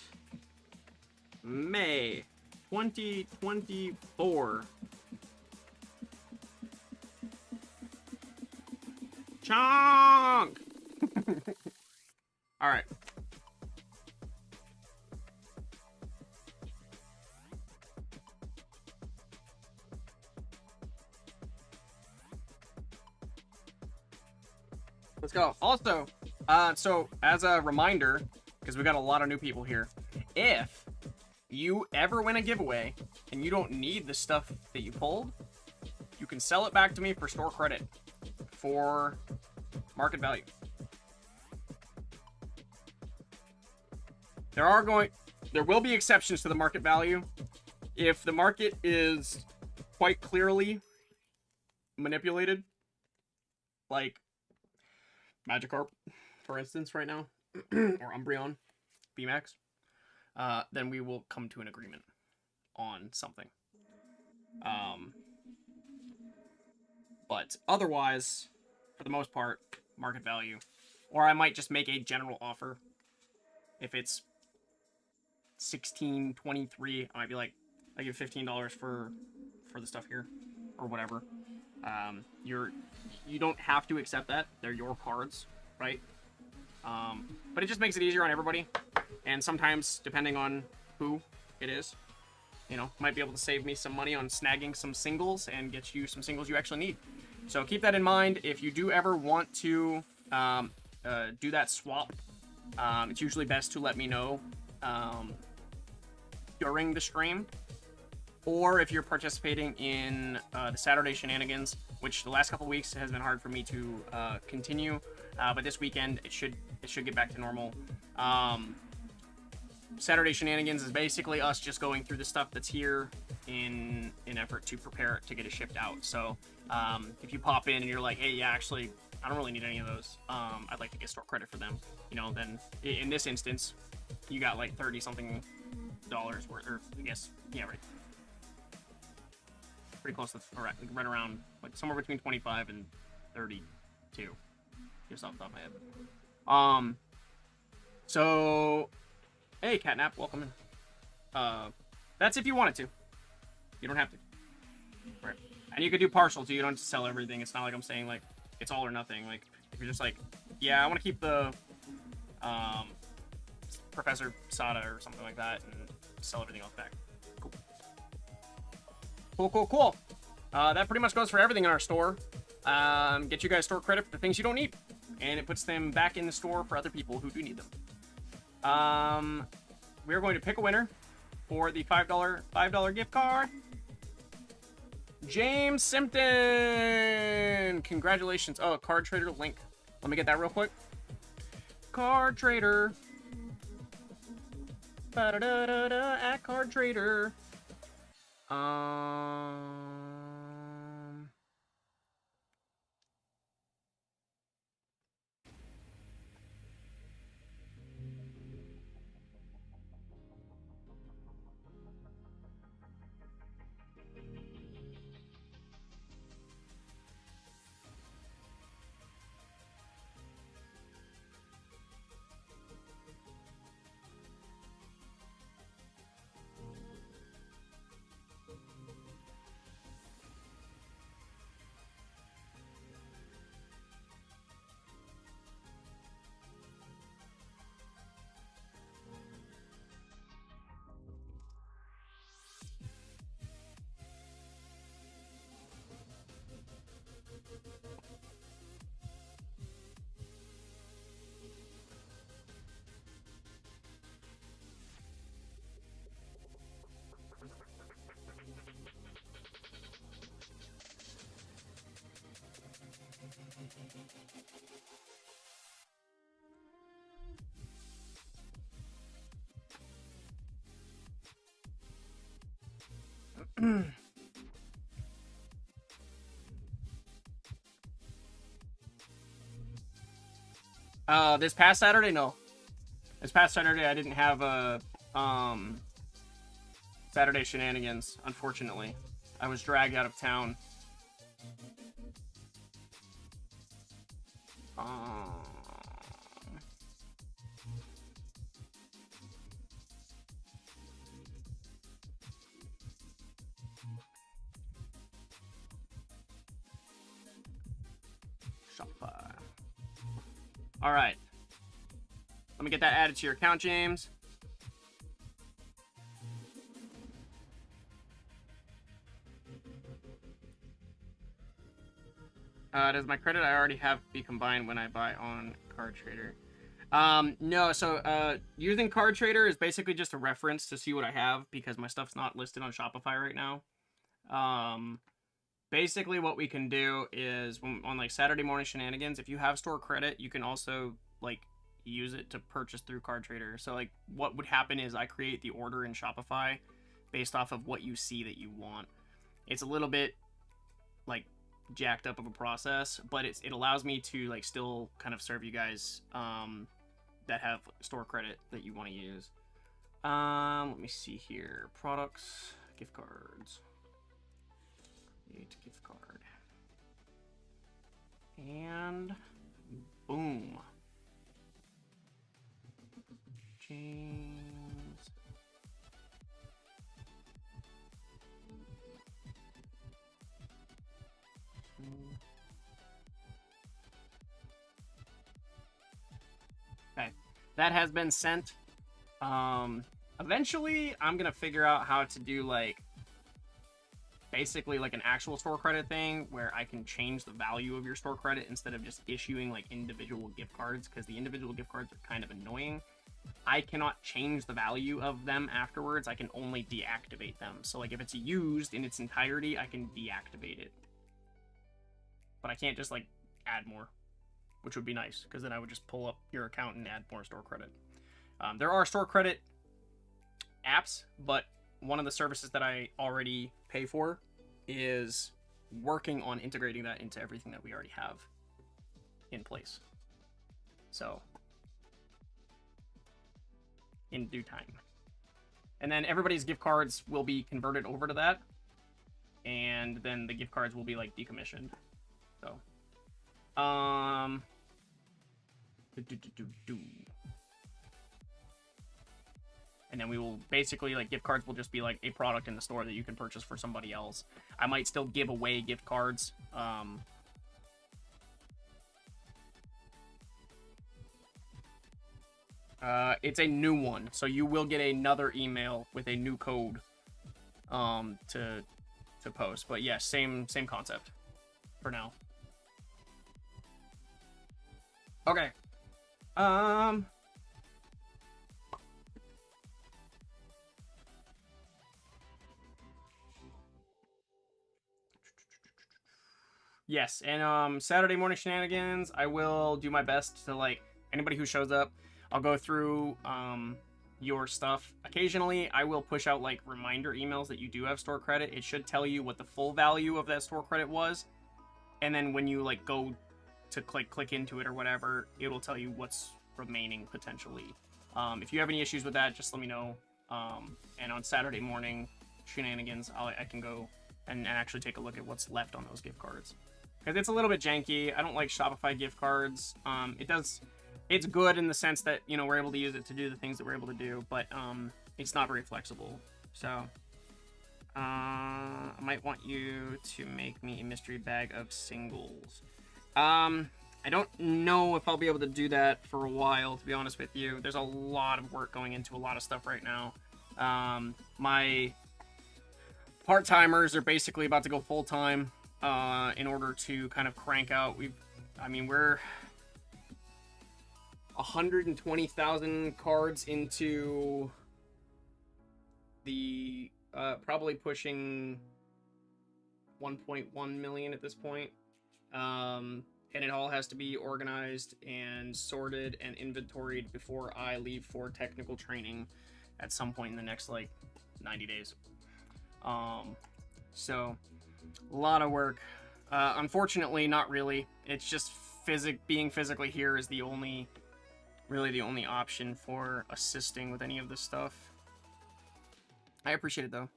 May 2024. Chonk! All right. Let's go. Also, so as a reminder, because we got a lot of new people here, if you ever win a giveaway and you don't need the stuff that you pulled, you can sell it back to me for store credit for market value. There will be exceptions to the market value. If the market is quite clearly manipulated, like Magikarp, for instance, right now, or Umbreon, VMAX, then we will come to an agreement on something. But otherwise, for the most part, market value. Or I might just make a general offer. If it's $16.23, I might be like, I give $15 for the stuff here, or whatever. You don't have to accept that. They're your cards, right? But it just makes it easier on everybody. And sometimes, depending on who it is, you know, might be able to save me some money on snagging some singles and get you some singles you actually need. So keep that in mind. If you do ever want to do that swap, it's usually best to let me know during the stream, or if you're participating in the Saturday shenanigans, which the last couple weeks has been hard for me to continue, but this weekend it should get back to normal. Saturday shenanigans is basically us just going through the stuff that's here in an effort to prepare it to get it shipped out. So if you pop in and you're like, hey, yeah, actually, I don't really need any of those. I'd like to get store credit for them. You know, then in this instance, you got like $30-something worth, or I guess, yeah, right. Pretty close to right around like somewhere between 25 and 32, just off the top of my head. So, hey, Catnap, welcome in. That's if you wanted to. You don't have to. Right. And you could do partial too. You don't have to sell everything. It's not like I'm saying like it's all or nothing. Like if you're just like, yeah, I want to keep the Professor Sada or something like that and sell everything else back. Cool. That pretty much goes for everything in our store. Get you guys store credit for the things you don't need, and it puts them back in the store for other people who do need them. We're going to pick a winner for the $5 gift card. James Simpton! Congratulations. Oh, Card Trader link. Let me get that real quick. Card Trader. Ba-da-da-da-da, at Card Trader. This past Saturday, no. This past Saturday, I didn't have a Saturday shenanigans, unfortunately. I was dragged out of town. Shopify. All right. Let me get that added to your account, James. Does my credit I already have be combined when I buy on Card Trader? No, so using Card Trader is basically just a reference to see what I have because my stuff's not listed on Shopify right now. Basically what we can do is on like Saturday morning shenanigans, if you have store credit, you can also like use it to purchase through Card Trader. So like what would happen is I create the order in Shopify based off of what you see that you want. It's a little bit like jacked up of a process, but it allows me to like still kind of serve you guys that have store credit that you want to use. Let me see here. Products, gift cards. Create gift card. And boom. James. Okay, that has been sent. Eventually I'm gonna figure out how to do like basically like an actual store credit thing where I can change the value of your store credit instead of just issuing like individual gift cards, because the individual gift cards are kind of annoying. I cannot change the value of them afterwards. I can only deactivate them. So like if it's used in its entirety, I can deactivate it. But I can't just like add more, which would be nice, because then I would just pull up your account and add more store credit. There are store credit apps, but one of the services that I already pay for is working on integrating that into everything that we already have in place. So in due time. And then everybody's gift cards will be converted over to that. And then the gift cards will be like decommissioned. So, and then we will basically, like, gift cards will just be like a product in the store that you can purchase for somebody else. I might still give away gift cards. It's a new one, so you will get another email with a new code to post. But yeah, same concept for now. Okay. Yes, and Saturday morning shenanigans, I will do my best to, like, anybody who shows up, I'll go through your stuff. Occasionally, I will push out, like, reminder emails that you do have store credit. It should tell you what the full value of that store credit was. And then when you, like, go to click into it or whatever, it'll tell you what's remaining, potentially. If you have any issues with that, just let me know. And on Saturday morning shenanigans, I can go and actually take a look at what's left on those gift cards. Because it's a little bit janky. I don't like Shopify gift cards. It's good in the sense that, you know, we're able to use it to do the things that we're able to do, but it's not very flexible. So I might want you to make me a mystery bag of singles. I don't know if I'll be able to do that for a while, to be honest with you. There's a lot of work going into a lot of stuff right now. My part-timers are basically about to go full-time in order to kind of crank out. We're 120,000 cards into the probably pushing 1.1 million at this point. And it all has to be organized and sorted and inventoried before I leave for technical training at some point in the next, like, 90 days. So a lot of work. Unfortunately, not really. It's just being physically here is really the only option for assisting with any of this stuff. I appreciate it, though.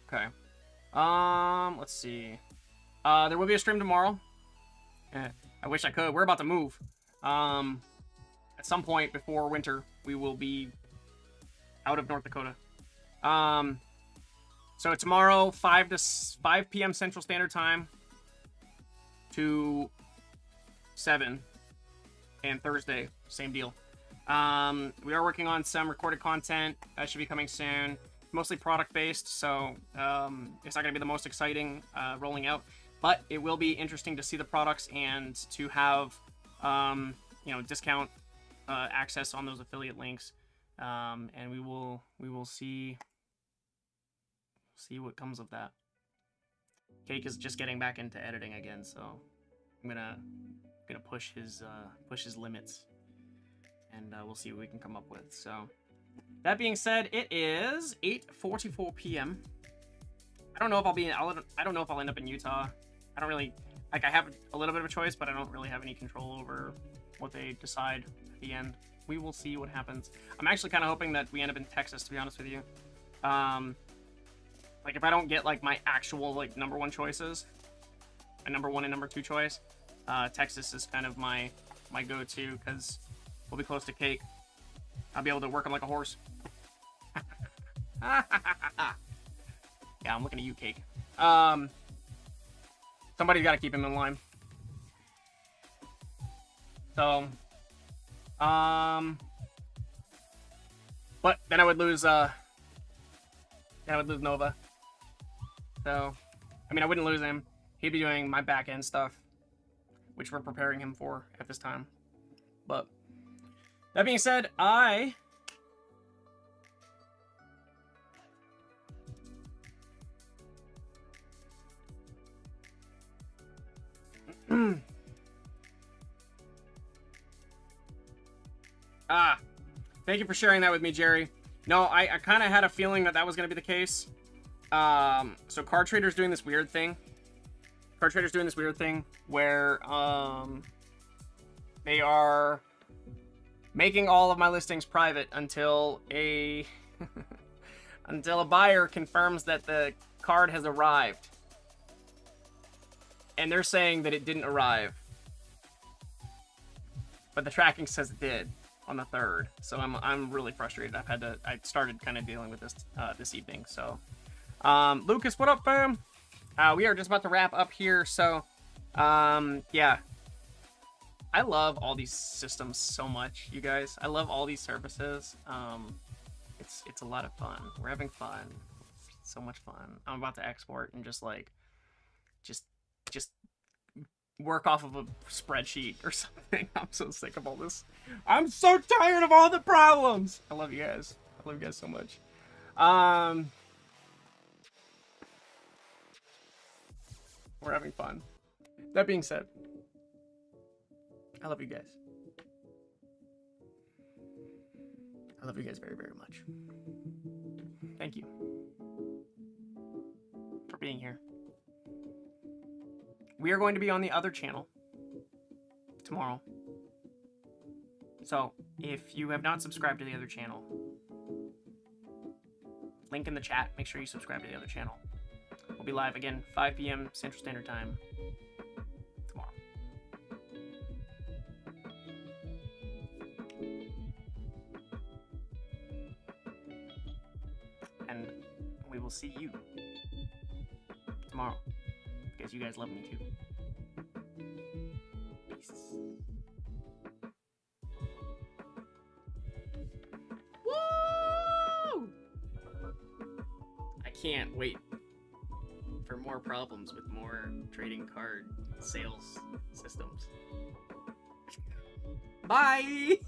Okay. Let's see. There will be a stream tomorrow. I wish I could. We're about to move. At some point before winter, we will be out of North Dakota. So tomorrow, 5 p.m. Central Standard Time to 7, and Thursday, same deal. We are working on some recorded content that should be coming soon. Mostly product-based, so it's not going to be the most exciting rolling out, but it will be interesting to see the products and to have discount access on those affiliate links, and we will see what comes of that. Cake is just getting back into editing again, so I'm gonna push his limits, and we'll see what we can come up with. So that being said, it is 8:44 p.m. I don't know if I'll end up in Utah. I don't really, I have a little bit of a choice, but I don't really have any control over what they decide at the end. We will see what happens. I'm actually kind of hoping that we end up in Texas, to be honest with you. Like, if I don't get, like, my actual, like, number one choices, a number one and number two choice, Texas is kind of my go-to, because we'll be close to Cake. I'll be able to work him like a horse. Yeah, I'm looking at you, Cake. Somebody's got to keep him in line. So, but then I would lose Nova. So, I mean, I wouldn't lose him. He'd be doing my back end stuff. which we're preparing him for at this time. But that being said, I thank you for sharing that with me, Jerry. No, I kind of had a feeling that that was going to be the case. So Card Trader's doing this weird thing. Card Trader's doing this weird thing where they are making all of my listings private until a until a buyer confirms that the card has arrived. And they're saying that it didn't arrive. But the tracking says it did on the 3rd. So I'm really frustrated. I started kind of dealing with this this evening. So Lucas, what up, fam? We are just about to wrap up here. So yeah. I love all these systems so much, you guys. I love all these services. It's a lot of fun. We're having fun. It's so much fun. I'm about to export and just work off of a spreadsheet or something. I'm so sick of all this. I'm so tired of all the problems. I love you guys. I love you guys so much. We're having fun. That being said, I love you guys. I love you guys very, very much. Thank you for being here. We are going to be on the other channel tomorrow. So, if you have not subscribed to the other channel, link in the chat. Make sure you subscribe to the other channel. We'll be live again, 5 p.m. Central Standard Time tomorrow. And we will see you tomorrow, because you guys love me too. Peace. Woo! I can't wait for more problems with more trading card sales systems. Bye!